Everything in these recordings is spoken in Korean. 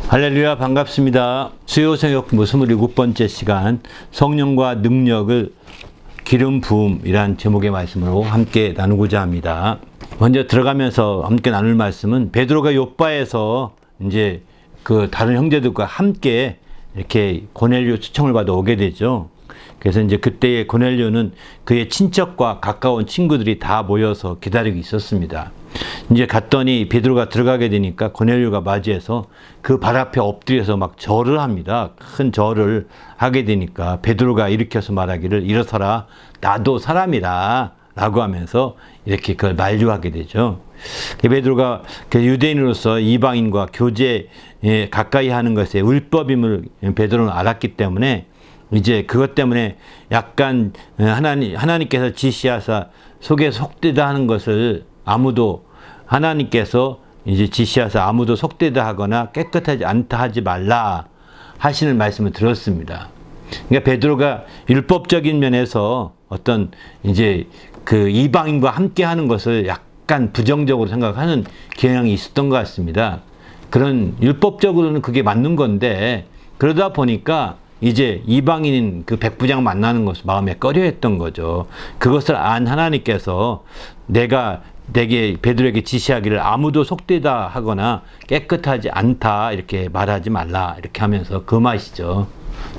할렐루야, 반갑습니다. 수요새벽 27번째 시간, 성령과 능력을 기름 부음이란 제목의 말씀으로 함께 나누고자 합니다. 먼저 들어가면서 함께 나눌 말씀은 베드로가 요빠에서 이제 그 다른 형제들과 함께 이렇게 고넬료 초청을 받아 오게 되죠. 그래서 이제 그때의 고넬료는 그의 친척과 가까운 친구들이 다 모여서 기다리고 있었습니다. 이제 갔더니 베드로가 들어가게 되니까 고넬료가 맞이해서 그 발 앞에 엎드려서 막 절을 합니다. 큰 절을 하게 되니까 베드로가 일으켜서 말하기를 일어서라, 나도 사람이라 라고 하면서 이렇게 그걸 만류하게 되죠. 베드로가 유대인으로서 이방인과 교제에 가까이 하는 것에 율법임을 베드로는 알았기 때문에 이제 그것 때문에 약간 하나님께서 지시하사 속에 속되다 하는 것을 하나님께서 이제 지시하사 아무도 속되다 하거나 깨끗하지 않다 하지 말라 하시는 말씀을 들었습니다. 그러니까 베드로가 율법적인 면에서 어떤 이제 그 이방인과 함께 하는 것을 약간 부정적으로 생각하는 경향이 있었던 것 같습니다. 그런 율법적으로는 그게 맞는 건데 그러다 보니까 이제 이방인인 그 백부장 만나는 것을 마음에 꺼려했던 거죠. 그것을 안 하나님께서 내게 베드로에게 지시하기를 아무도 속되다 하거나 깨끗하지 않다 이렇게 말하지 말라 이렇게 하면서 금하시죠.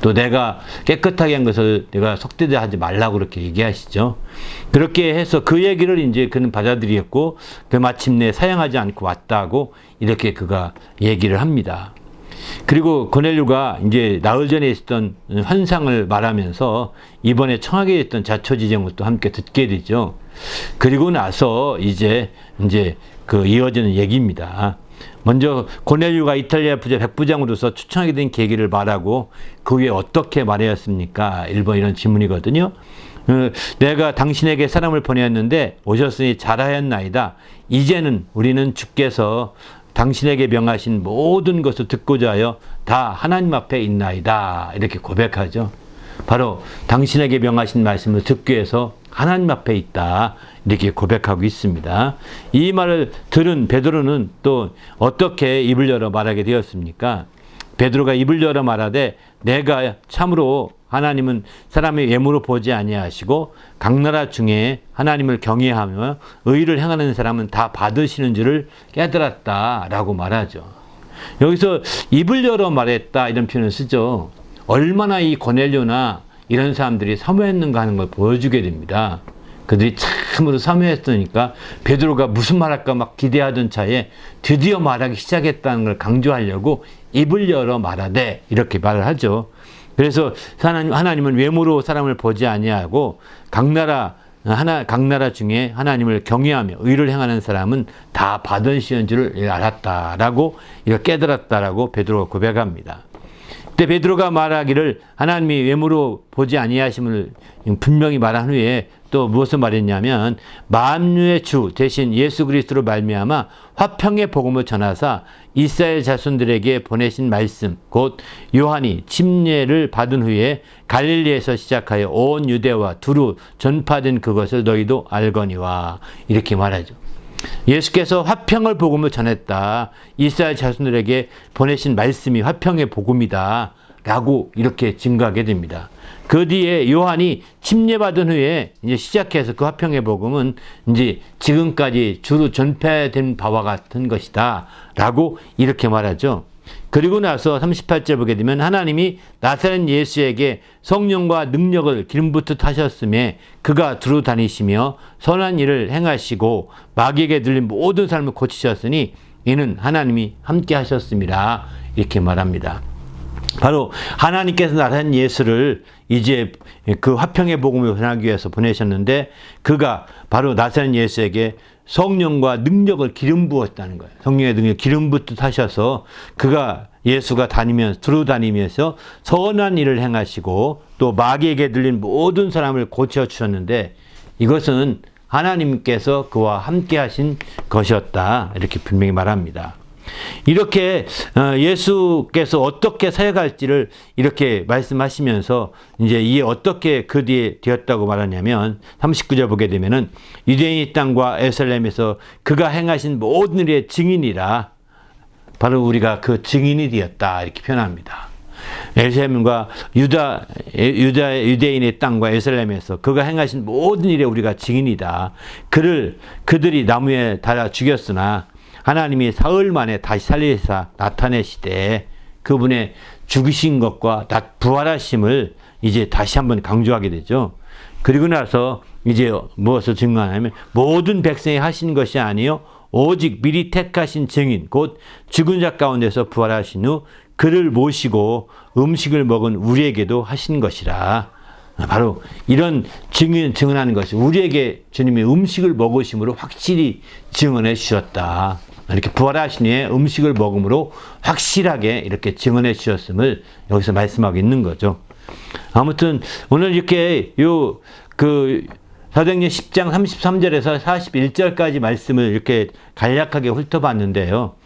또 내가 깨끗하게 한 것을 내가 속되다 하지 말라고 그렇게 얘기하시죠. 그렇게 해서 그 얘기를 이제 그는 받아들였고 그 마침내 사양하지 않고 왔다고 이렇게 그가 얘기를 합니다. 그리고 고넬료가 이제 나흘 전에 있었던 환상을 말하면서 이번에 청하게 됐던 자초지정을 또 함께 듣게 되죠. 그리고 나서 이제 그 이어지는 얘기입니다. 먼저 고넬료가 이탈리아 부자 백부장으로서 추천하게 된 계기를 말하고 그 후에 어떻게 말하였습니까? 1번 이런 질문이거든요. 내가 당신에게 사람을 보내었는데 오셨으니 잘하였나이다. 이제는 우리는 주께서 당신에게 명하신 모든 것을 듣고자 하여 다 하나님 앞에 있나이다. 이렇게 고백하죠. 바로 당신에게 명하신 말씀을 듣기 위해서 하나님 앞에 있다. 이렇게 고백하고 있습니다. 이 말을 들은 베드로는 또 어떻게 입을 열어 말하게 되었습니까? 베드로가 입을 열어 말하되 내가 참으로 하나님은 사람의 외모로 보지 아니하시고 각 나라 중에 하나님을 경외하며 의를 행하는 사람은 다 받으시는 줄을 깨달았다라고 말하죠. 여기서 입을 열어 말했다 이런 표현을 쓰죠. 얼마나 이 고넬료나 이런 사람들이 사모했는가 하는 걸 보여주게 됩니다. 그들이 참으로 사모했으니까 베드로가 무슨 말할까 막 기대하던 차에 드디어 말하기 시작했다는 걸 강조하려고 입을 열어 말하되 이렇게 말을 하죠. 그래서 하나님은 외모로 사람을 보지 아니하고 각 나라 중에 하나님을 경외하며 의를 행하는 사람은 다 받으시는 줄을 알았다라고 이걸 깨달았다라고 베드로가 고백합니다. 그때 베드로가 말하기를 하나님이 외모로 보지 아니하심을 분명히 말한 후에 또 무엇을 말했냐면 만유의 주 대신 예수 그리스도로 말미암아 화평의 복음을 전하사 이스라엘 자손들에게 보내신 말씀 곧 요한이 침례를 받은 후에 갈릴리에서 시작하여 온 유대와 두루 전파된 그것을 너희도 알거니와 이렇게 말하죠. 예수께서 화평을 복음을 전했다. 이스라엘 자손들에게 보내신 말씀이 화평의 복음이다. 라고 이렇게 증거하게 됩니다. 그 뒤에 요한이 침례받은 후에 이제 시작해서 그 화평의 복음은 이제 지금까지 주로 전파된 바와 같은 것이다. 라고 이렇게 말하죠. 그리고 나서 38절 보게 되면 하나님이 나사렛 예수에게 성령과 능력을 기름 붓듯 하셨음에 그가 두루 다니시며 선한 일을 행하시고 마귀에게 들린 모든 삶을 고치셨으니 이는 하나님이 함께 하셨음이라 이렇게 말합니다. 바로 하나님께서 나사렛 예수를 이제 그 화평의 복음을 전하기 위해서 보내셨는데 그가 바로 나사렛 예수에게 성령과 능력을 기름 부었다는 거예요. 성령의 능력을 기름 붓듯 하셔서 그가 예수가 두루 다니면서 선한 일을 행하시고 또 마귀에게 들린 모든 사람을 고쳐주셨는데 이것은 하나님께서 그와 함께 하신 것이었다. 이렇게 분명히 말합니다. 이렇게 예수께서 어떻게 사역할지를 이렇게 말씀하시면서 이제 이게 어떻게 그 뒤에 되었다고 말하냐면 39절 보게 되면은 유대인의 땅과 예루살렘에서 그가 행하신 모든 일의 증인이라 바로 우리가 그 증인이 되었다 이렇게 표현합니다. 예루살렘과 유대인의 땅과 예루살렘에서 그가 행하신 모든 일에 우리가 증인이다. 그들이 나무에 달아 죽였으나 하나님이 사흘 만에 다시 살리사 나타내시되 그분의 죽으신 것과 부활하심을 이제 다시 한번 강조하게 되죠. 그리고 나서 이제 무엇을 증거하냐면 모든 백성이 하신 것이 아니요 오직 미리 택하신 증인 곧 죽은 자 가운데서 부활하신 후 그를 모시고 음식을 먹은 우리에게도 하신 것이라. 바로 이런 증언하는 것이 우리에게 주님이 음식을 먹으심으로 확실히 증언해 주셨다. 이렇게 부활하신 후에 음식을 먹음으로 확실하게 이렇게 증언해 주셨음을 여기서 말씀하고 있는 거죠. 아무튼 오늘 이렇게 사도행전 10장 33절에서 41절까지 말씀을 이렇게 간략하게 훑어봤는데요.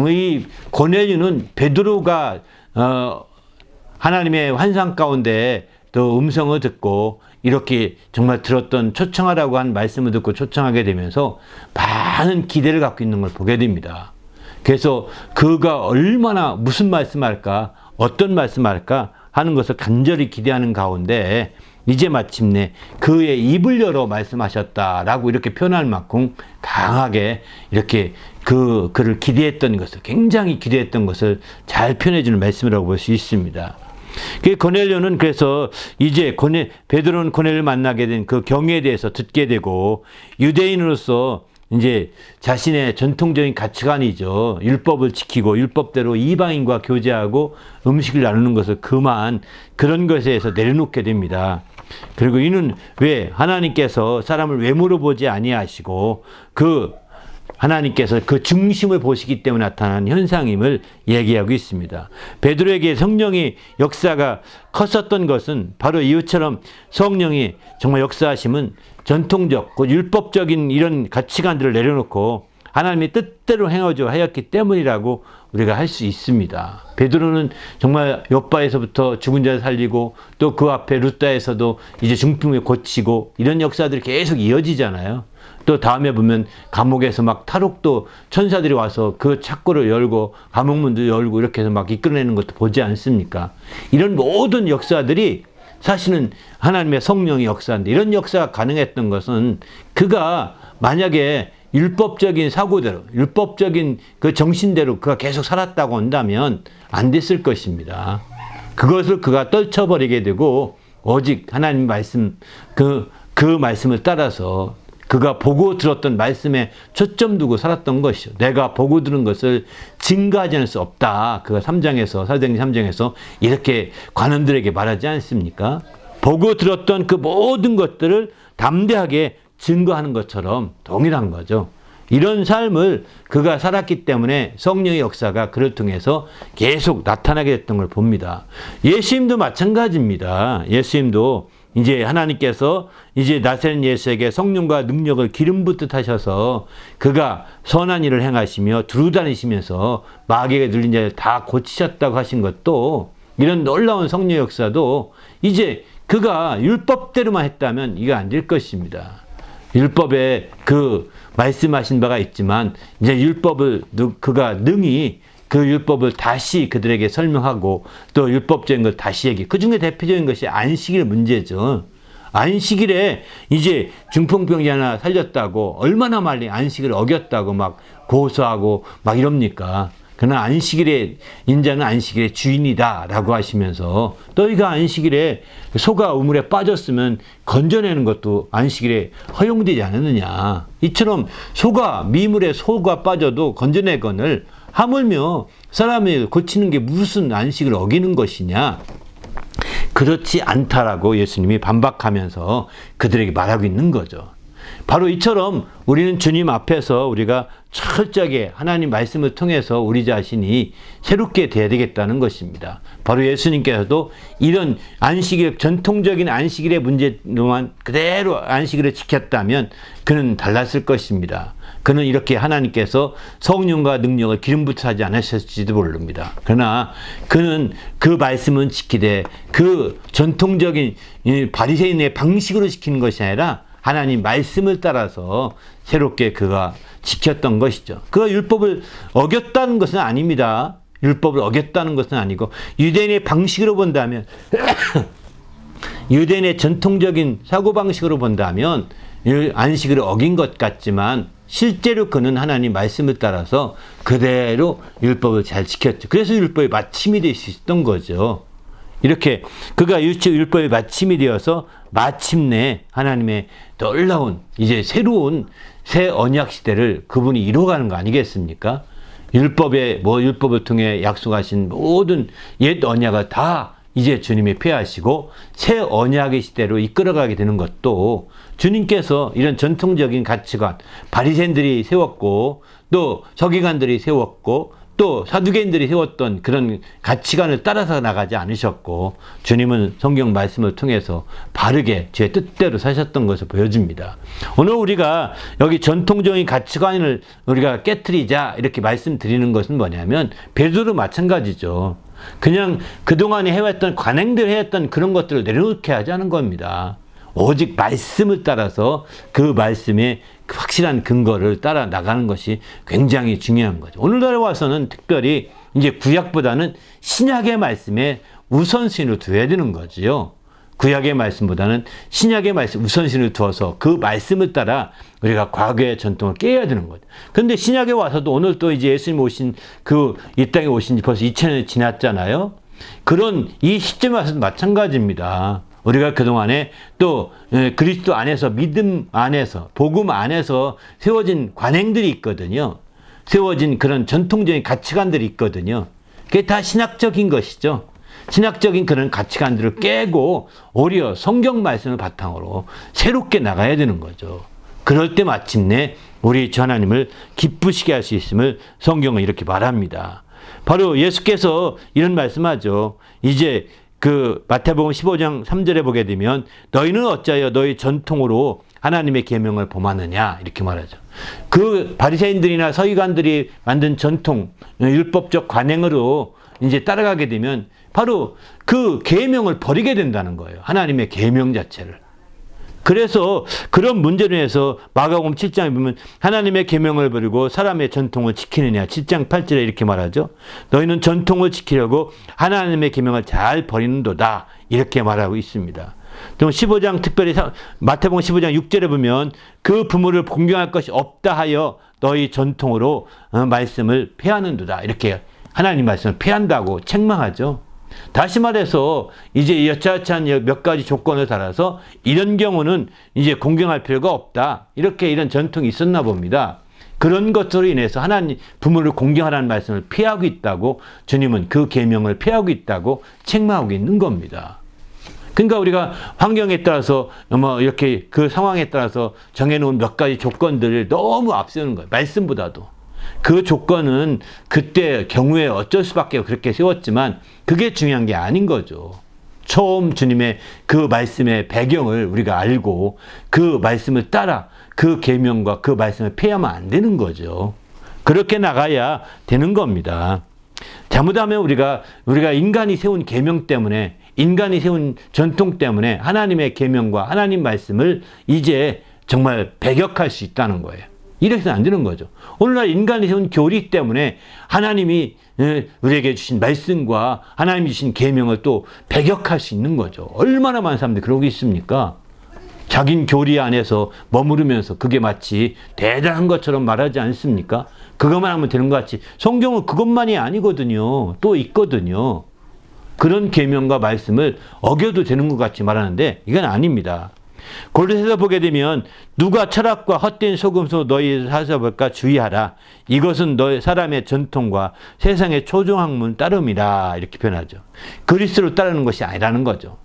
이 고넬료는 베드로가 하나님의 환상 가운데 또 음성을 듣고 이렇게 정말 들었던 초청하라고 한 말씀을 듣고 초청하게 되면서 많은 기대를 갖고 있는 걸 보게 됩니다. 그래서 그가 얼마나 무슨 말씀할까 어떤 말씀할까 하는 것을 간절히 기대하는 가운데 이제 마침내 그의 입을 열어 말씀하셨다라고 이렇게 표현할 만큼 강하게 이렇게 그를 기대했던 것을 굉장히 기대했던 것을 잘 표현해 주는 말씀이라고 볼 수 있습니다. 고넬료는 그래서 이제 베드로는 고넬료를 만나게 된 그 경위에 대해서 듣게 되고 유대인으로서 이제 자신의 전통적인 가치관이죠. 율법을 지키고 율법대로 이방인과 교제하고 음식을 나누는 것을 그런 것에 대해서 내려놓게 됩니다. 그리고 이는 왜 하나님께서 사람을 외모로 보지 아니하시고 하나님께서 그 중심을 보시기 때문에 나타난 현상임을 얘기하고 있습니다. 베드로에게 성령의 역사가 컸었던 것은 바로 이것처럼 성령이 정말 역사하심은 전통적, 율법적인 이런 가치관들을 내려놓고 하나님의 뜻대로 행하죠 하였기 때문이라고 우리가 할 수 있습니다. 베드로는 정말 욥바에서부터 죽은 자를 살리고 또 그 앞에 룻다에서도 이제 중풍을 고치고 이런 역사들이 계속 이어지잖아요. 또 다음에 보면 감옥에서 막 탈옥도 천사들이 와서 그 창고를 열고 감옥문도 열고 이렇게 해서 막 이끌어내는 것도 보지 않습니까? 이런 모든 역사들이 사실은 하나님의 성령의 역사인데 이런 역사가 가능했던 것은 그가 만약에 율법적인 사고대로 율법적인 그 정신대로 그가 계속 살았다고 한다면 안 됐을 것입니다. 그것을 그가 떨쳐버리게 되고 오직 하나님 말씀 그 말씀을 따라서 그가 보고 들었던 말씀에 초점 두고 살았던 것이죠. 내가 보고 들은 것을 증거하지 않을 수 없다. 그가 사도행전 3장에서 이렇게 관원들에게 말하지 않습니까? 보고 들었던 그 모든 것들을 담대하게 증거하는 것처럼 동일한 거죠. 이런 삶을 그가 살았기 때문에 성령의 역사가 그를 통해서 계속 나타나게 됐던 걸 봅니다. 예수님도 마찬가지입니다. 예수님도 이제 하나님께서 이제 나사렛 예수에게 성령과 능력을 기름 붓듯 하셔서 그가 선한 일을 행하시며 두루 다니시면서 마귀에게 눌린 자를 다 고치셨다고 하신 것도 이런 놀라운 성령 역사도 이제 그가 율법대로만 했다면 이거 안 될 것입니다. 율법에 말씀하신 바가 있지만 이제 율법을 그가 능히 그 율법을 다시 그들에게 설명하고 또 율법적인 걸 다시 얘기. 그 중에 대표적인 것이 안식일 문제죠. 안식일에 이제 중풍병자 하나 살렸다고 얼마나 많이 안식일을 어겼다고 막 고소하고 막 이럽니까? 그러나 안식일의 인자는 안식일의 주인이다라고 하시면서 너희가 안식일에 소가 우물에 빠졌으면 건져내는 것도 안식일에 허용되지 않았느냐. 이처럼 미물에 소가 빠져도 건져내거늘 하물며 사람을 고치는 게 무슨 안식을 어기는 것이냐. 그렇지 않다라고 예수님이 반박하면서 그들에게 말하고 있는 거죠. 바로 이처럼 우리는 주님 앞에서 우리가 철저하게 하나님 말씀을 통해서 우리 자신이 새롭게 돼야 되겠다는 것입니다. 바로 예수님께서도 이런 전통적인 안식일의 문제로만 그대로 안식일을 지켰다면 그는 달랐을 것입니다. 그는 이렇게 하나님께서 성령과 능력을 기름 붓듯 하지 않으셨을지도 모릅니다. 그러나 그는 그 말씀은 지키되 그 전통적인 바리새인의 방식으로 지키는 것이 아니라 하나님 말씀을 따라서 새롭게 그가 지켰던 것이죠. 그가 율법을 어겼다는 것은 아닙니다. 율법을 어겼다는 것은 아니고 유대인의 방식으로 본다면 유대인의 전통적인 사고방식으로 본다면 안식을 어긴 것 같지만 실제로 그는 하나님 말씀을 따라서 그대로 율법을 잘 지켰죠. 그래서 율법의 마침이 될 수 있었던 거죠. 이렇게 그가 율법의 마침이 되어서 마침내 하나님의 놀라운 이제 새로운 새 언약 시대를 그분이 이루어가는 거 아니겠습니까? 율법을 통해 약속하신 모든 옛 언약을 다 이제 주님이 폐하시고 새 언약의 시대로 이끌어가게 되는 것도 주님께서 이런 전통적인 가치관, 바리새인들이 세웠고 또 서기관들이 세웠고 또 사두개인들이 세웠던 그런 가치관을 따라서 나가지 않으셨고 주님은 성경 말씀을 통해서 바르게 제 뜻대로 사셨던 것을 보여줍니다. 오늘 우리가 여기 전통적인 가치관을 우리가 깨트리자 이렇게 말씀드리는 것은 뭐냐면 베드로도 마찬가지죠. 그냥 그동안에 해왔던 관행들 해왔던 그런 것들을 내려놓게 하자는 겁니다. 오직 말씀을 따라서 그 말씀의 확실한 근거를 따라 나가는 것이 굉장히 중요한 거죠. 오늘날에 와서는 특별히 이제 구약보다는 신약의 말씀에 우선순위를 둬야 되는 거지요. 구약의 말씀보다는 신약의 말씀 우선순위를 두어서 그 말씀을 따라 우리가 과거의 전통을 깨야 되는 거죠. 그런데 신약에 와서도 오늘 또 이제 예수님 오신 이 땅에 오신 지 벌써 2000년이 지났잖아요. 그런 이 시점에 와서도 마찬가지입니다. 우리가 그동안에 또 그리스도 안에서 믿음 안에서 복음 안에서 세워진 관행들이 있거든요. 세워진 그런 전통적인 가치관들이 있거든요. 그게 다 신학적인 것이죠. 신학적인 그런 가치관들을 깨고 오히려 성경 말씀을 바탕으로 새롭게 나가야 되는 거죠. 그럴 때 마침내 우리 주 하나님을 기쁘시게 할 수 있음을 성경은 이렇게 말합니다. 바로 예수께서 이런 말씀하죠. 이제 그 마태복음 15장 3절에 보게 되면 너희는 어찌하여 너희 전통으로 하나님의 계명을 범하느냐 이렇게 말하죠. 그 바리새인들이나 서기관들이 만든 전통 율법적 관행으로 이제 따라가게 되면 바로 그 계명을 버리게 된다는 거예요. 하나님의 계명 자체를. 그래서 그런 문제로 해서 마가복음 7장에 보면 하나님의 계명을 버리고 사람의 전통을 지키느냐 7장 8절에 이렇게 말하죠. 너희는 전통을 지키려고 하나님의 계명을 잘 버리는도다 이렇게 말하고 있습니다. 또 15장 특별히 마태복음 15장 6절에 보면 그 부모를 공경할 것이 없다 하여 너희 전통으로 말씀을 폐하는도다 이렇게 하나님 말씀을 폐한다고 책망하죠. 다시 말해서 이제 여차하찬 몇 가지 조건을 달아서 이런 경우는 이제 공경할 필요가 없다. 이렇게 이런 전통이 있었나 봅니다. 그런 것으로 인해서 하나님 부모를 공경하라는 말씀을 피하고 있다고 주님은 그 계명을 피하고 있다고 책망하고 있는 겁니다. 그러니까 우리가 환경에 따라서 이렇게 그 상황에 따라서 정해놓은 몇 가지 조건들을 너무 앞세우는 거예요. 말씀보다도. 그 조건은 그때 경우에 어쩔 수밖에 그렇게 세웠지만 그게 중요한 게 아닌 거죠. 처음 주님의 그 말씀의 배경을 우리가 알고 그 말씀을 따라 그 계명과 그 말씀을 폐하면 안 되는 거죠. 그렇게 나가야 되는 겁니다. 잘못하면 우리가 인간이 세운 계명 때문에 인간이 세운 전통 때문에 하나님의 계명과 하나님 말씀을 이제 정말 배격할 수 있다는 거예요. 이래서는 안 되는 거죠. 오늘날 인간이 세운 교리 때문에 하나님이 우리에게 주신 말씀과 하나님이 주신 계명을 또 배격할 수 있는 거죠. 얼마나 많은 사람들이 그러고 있습니까? 자긴 교리 안에서 머무르면서 그게 마치 대단한 것처럼 말하지 않습니까? 그것만 하면 되는 것 같이. 성경은 그것만이 아니거든요. 또 있거든요. 그런 계명과 말씀을 어겨도 되는 것 같이 말하는데 이건 아닙니다. 골로새서 보게 되면 누가 철학과 헛된 소금으로 너희 사서볼까 주의하라. 이것은 너희 사람의 전통과 세상의 초종학문 따름이라 이렇게 표현하죠. 그리스도를 따르는 것이 아니라는 거죠.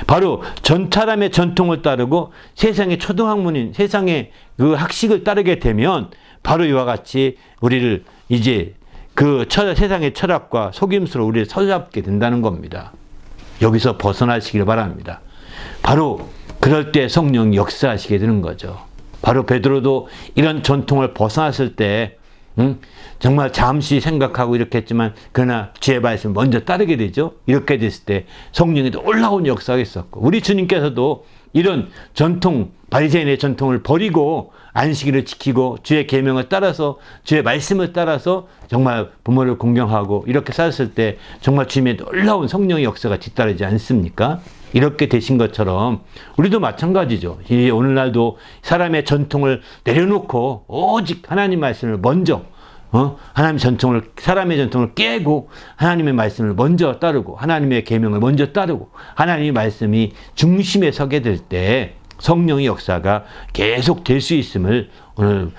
바로 전 사람의 전통을 따르고 세상의 초등학문인 세상의 그 학식을 따르게 되면 바로 이와 같이 우리를 이제 그 세상의 철학과 속임수로 우리를 사로잡게 된다는 겁니다. 여기서 벗어나시기를 바랍니다. 바로 그럴 때 성령이 역사하시게 되는 거죠. 바로 베드로도 이런 전통을 벗어났을 때 정말 잠시 생각하고 이렇게 했지만 그러나 주의 말씀을 먼저 따르게 되죠. 이렇게 됐을 때 성령이 놀라운 역사가 있었고 우리 주님께서도 이런 전통, 바리새인의 전통을 버리고 안식일을 지키고 주의 계명을 따라서, 주의 말씀을 따라서 정말 부모를 공경하고 이렇게 살았을 때 정말 주님의 놀라운 성령의 역사가 뒤따르지 않습니까? 이렇게 되신 것처럼 우리도 마찬가지죠. 오늘날도 사람의 전통을 내려놓고 오직 하나님 말씀을 먼저, 하나님의 전통을, 사람의 전통을 깨고 하나님의 말씀을 먼저 따르고 하나님의 계명을 먼저 따르고 하나님의 말씀이 중심에 서게 될 때 성령의 역사가 계속 될 수 있음을 오늘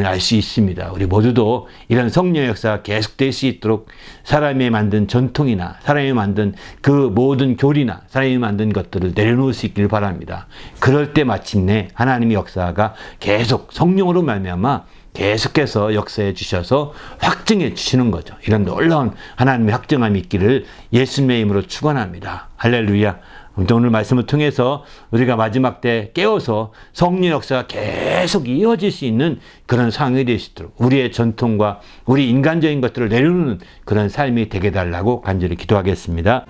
알 수 있습니다. 우리 모두도 이런 성령의 역사가 계속 될 수 있도록 사람이 만든 전통이나 사람이 만든 그 모든 교리나 사람이 만든 것들을 내려놓을 수 있기를 바랍니다. 그럴 때 마침내 하나님의 역사가 계속 성령으로 말미암아 계속해서 역사해 주셔서 확증해 주시는 거죠. 이런 놀라운 하나님의 확증함이 있기를 예수님의 이름으로 축원합니다. 할렐루야. 오늘 말씀을 통해서 우리가 마지막 때 깨어서 성령 역사가 계속 이어질 수 있는 그런 상황이 될 수 있도록 우리의 전통과 우리 인간적인 것들을 내려놓는 그런 삶이 되게 달라고 간절히 기도하겠습니다.